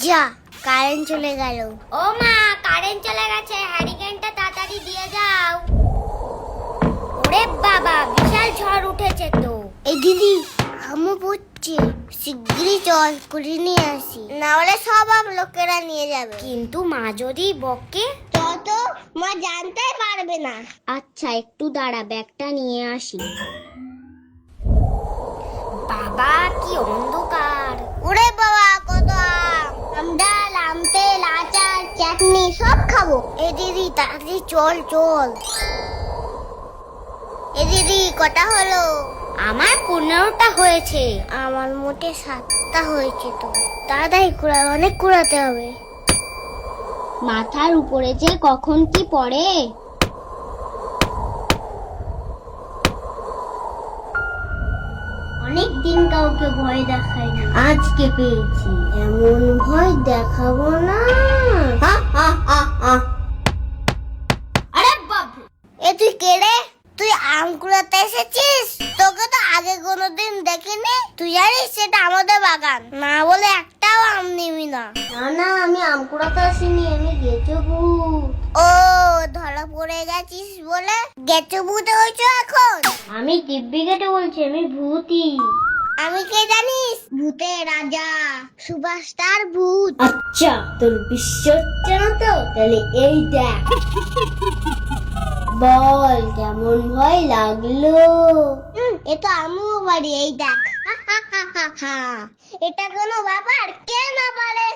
যা কারেন্ট চলে গেল। ও মা, কারেন্ট চলে গেছে, হ্যারিকেনটা তাড়াতাড়ি দিয়ে যাও। ওরে বাবা, বিশাল ঝড় উঠেছে তো। এই দিদি আমও পড়ছে, শিগগিরই চল করে নিয়ে আসি, না হলে সব লোকেরা নিয়ে যাবে। কিন্তু মা যদি বকে? তত মা জানতেই পারবে না। আচ্ছা একটু দাঁড়া, ব্যাগটা নিয়ে আসি। বাবা কি অন্ধকার! ওরে বাবা, কত আম ডাল, আম তেল, আচার, চাটনি সব খাবো। এই দিদি তাড়াতাড়ি চল চল। এই দিদি কটা হলো? আমার 15টা হয়েছে। আমার মোটে 7টা হয়েছে। তো তাড়াতাড়ি কুড়া, অনেক কুড়াতে হবে। মাথার উপরে যে কখন কি পড়ে। অনেক দিন কাউকে ভয় দেখাইনি, আজকে পেয়েছি। এমন ভয় দেখাবো না। আরে বাবু, এ তুই কে রে? তুই আম কুড়াতে এসেছিস? তোকে তো আগে কোনোদিন দেখিনি। তুই জানিস সেটা আমাদের বাগান, না বলে একটাও আম নিবি না। না না, আমি আম কুড়াতে আসিনি, আমি গেছো ভূত। ও, ধরা পড়ে গেছিস বলে গেছো ভূত হয়েছো এখন? আমি দিব্যি কেটে বলছি, আমি ভূতই। আমি কে জানিস? ভূতের রাজা, সুপারস্টার ভূত। আচ্ছা তোর বিশ্বাস হচ্ছে না তো, তাহলে এই দেখ। বল কেমন ভয় লাগলো? এ তো আমিও বাড়ি, এই দেখ। এটা কোনো ব্যাপার? কে না পারে?